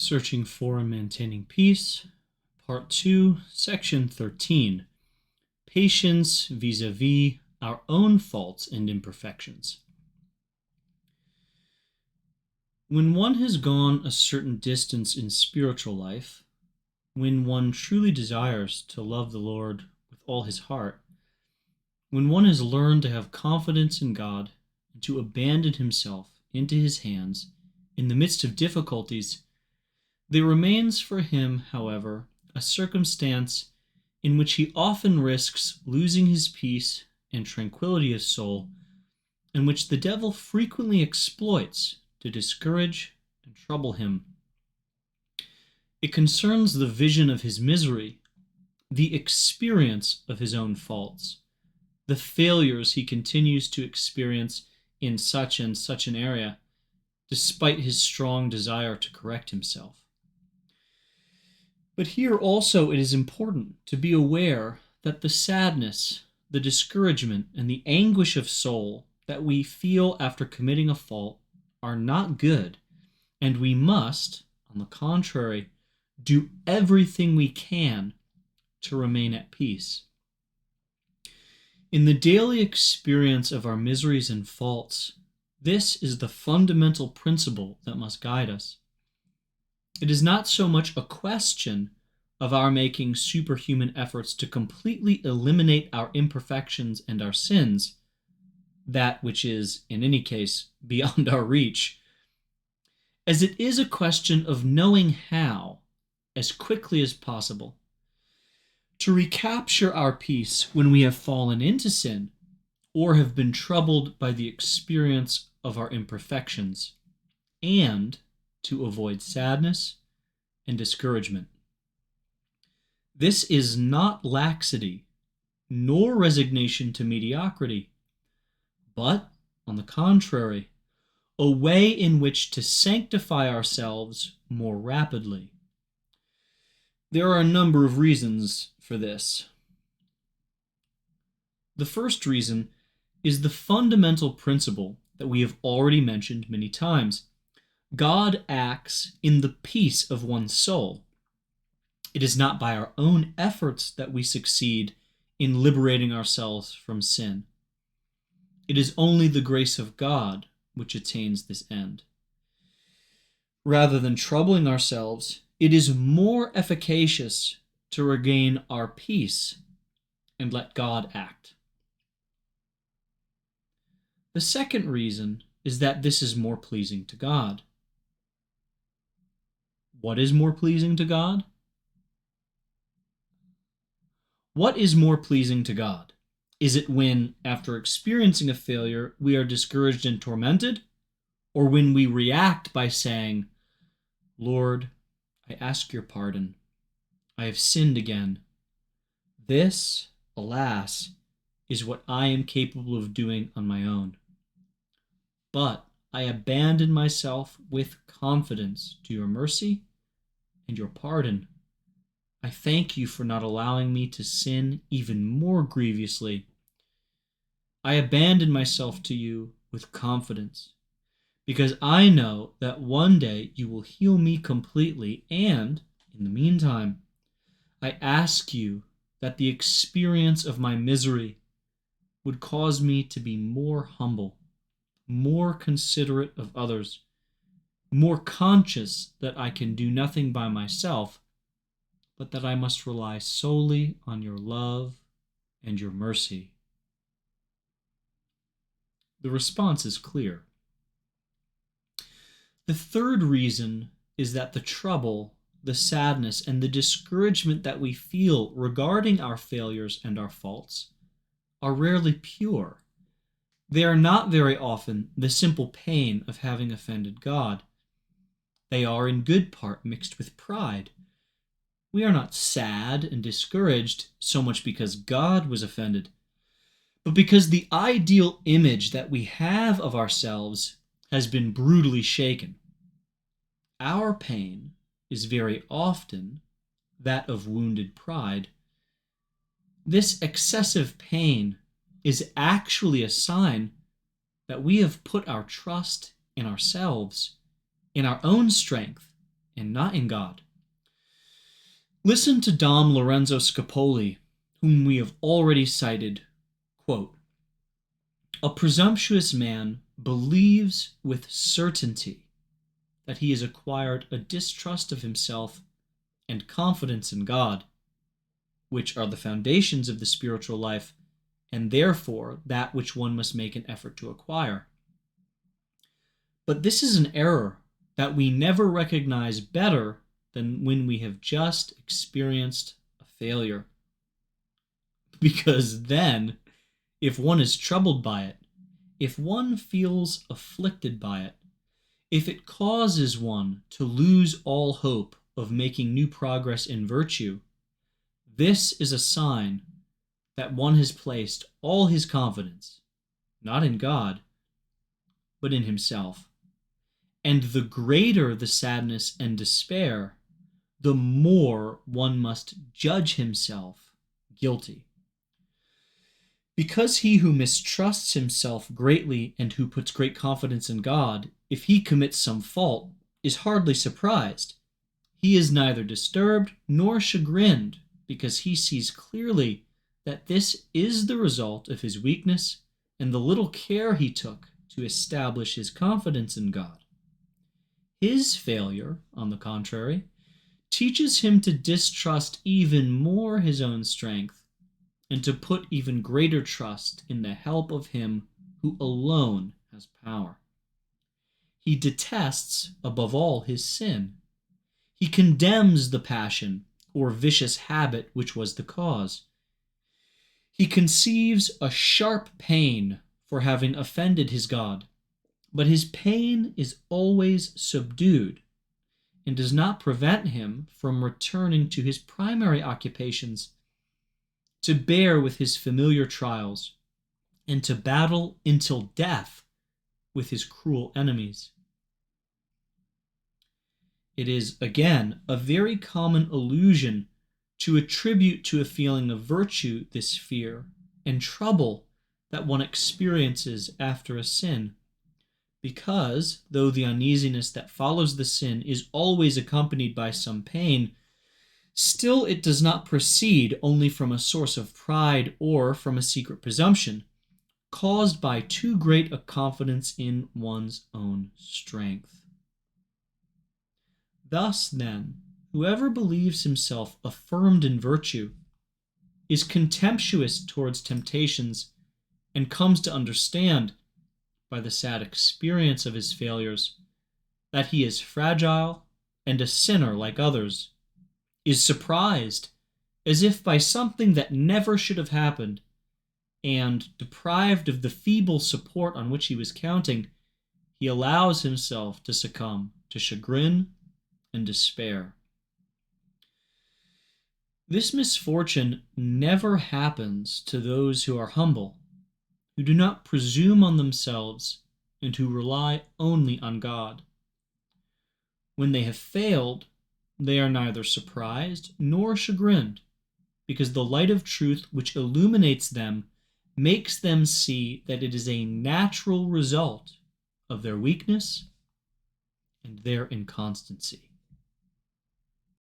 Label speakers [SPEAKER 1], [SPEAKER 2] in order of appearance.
[SPEAKER 1] Searching for and Maintaining Peace, Part 2, Section 13, Patience vis-a-vis our own faults and imperfections. When one has gone a certain distance in spiritual life, when one truly desires to love the Lord with all his heart, when one has learned to have confidence in God and to abandon himself into his hands in the midst of difficulties, there remains for him, however, a circumstance in which he often risks losing his peace and tranquility of soul, and which the devil frequently exploits to discourage and trouble him. It concerns the vision of his misery, the experience of his own faults, the failures he continues to experience in such and such an area, despite his strong desire to correct himself. But here also it is important to be aware that the sadness, the discouragement, and the anguish of soul that we feel after committing a fault are not good, and we must, on the contrary, do everything we can to remain at peace. In the daily experience of our miseries and faults, this is the fundamental principle that must guide us. It is not so much a question of our making superhuman efforts to completely eliminate our imperfections and our sins, that which is, in any case, beyond our reach, as it is a question of knowing how, as quickly as possible, to recapture our peace when we have fallen into sin or have been troubled by the experience of our imperfections, and to avoid sadness and discouragement. This is not laxity, nor resignation to mediocrity, but, on the contrary, a way in which to sanctify ourselves more rapidly. There are a number of reasons for this. The first reason is the fundamental principle that we have already mentioned many times. God acts in the peace of one's soul. It is not by our own efforts that we succeed in liberating ourselves from sin. It is only the grace of God which attains this end. Rather than troubling ourselves, it is more efficacious to regain our peace and let God act. The second reason is that this is more pleasing to God. What is more pleasing to God? What is more pleasing to God? Is it when, after experiencing a failure, we are discouraged and tormented? Or when we react by saying, "Lord, I ask your pardon. I have sinned again. This, alas, is what I am capable of doing on my own. But I abandon myself with confidence to your mercy and your pardon. I thank you for not allowing me to sin even more grievously. I abandon myself to you with confidence, because I know that one day you will heal me completely, and, in the meantime, I ask you that the experience of my misery would cause me to be more humble, more considerate of others, more conscious that I can do nothing by myself, but that I must rely solely on your love and your mercy." The response is clear. The third reason is that the trouble, the sadness, and the discouragement that we feel regarding our failures and our faults are rarely pure. They are not very often the simple pain of having offended God. They are in good part mixed with pride. We are not sad and discouraged so much because God was offended, but because the ideal image that we have of ourselves has been brutally shaken. Our pain is very often that of wounded pride. This excessive pain is actually a sign that we have put our trust in ourselves, in our own strength, and not in God. Listen to Dom Lorenzo Scapoli, whom we have already cited. Quote, "A presumptuous man believes with certainty that he has acquired a distrust of himself and confidence in God, which are the foundations of the spiritual life, and therefore that which one must make an effort to acquire. But this is an error that we never recognize better than when we have just experienced a failure. Because then, if one is troubled by it, if one feels afflicted by it, if it causes one to lose all hope of making new progress in virtue, this is a sign that one has placed all his confidence, not in God, but in himself. And the greater the sadness and despair, the more one must judge himself guilty. Because he who mistrusts himself greatly and who puts great confidence in God, if he commits some fault, is hardly surprised. He is neither disturbed nor chagrined, because he sees clearly that this is the result of his weakness and the little care he took to establish his confidence in God. His failure, on the contrary, teaches him to distrust even more his own strength and to put even greater trust in the help of him who alone has power. He detests, above all, his sin. He condemns the passion or vicious habit which was the cause. He conceives a sharp pain for having offended his God, but his pain is always subdued and does not prevent him from returning to his primary occupations, to bear with his familiar trials, and to battle until death with his cruel enemies. It is, again, a very common illusion to attribute to a feeling of virtue this fear and trouble that one experiences after a sin, because, though the uneasiness that follows the sin is always accompanied by some pain, still it does not proceed only from a source of pride or from a secret presumption, caused by too great a confidence in one's own strength. Thus, then, whoever believes himself affirmed in virtue is contemptuous towards temptations and comes to understand, by the sad experience of his failures, that he is fragile and a sinner like others, is surprised as if by something that never should have happened, and, deprived of the feeble support on which he was counting, he allows himself to succumb to chagrin and despair. This misfortune never happens to those who are humble, who do not presume on themselves, and who rely only on God. When they have failed, they are neither surprised nor chagrined, because the light of truth which illuminates them makes them see that it is a natural result of their weakness and their inconstancy.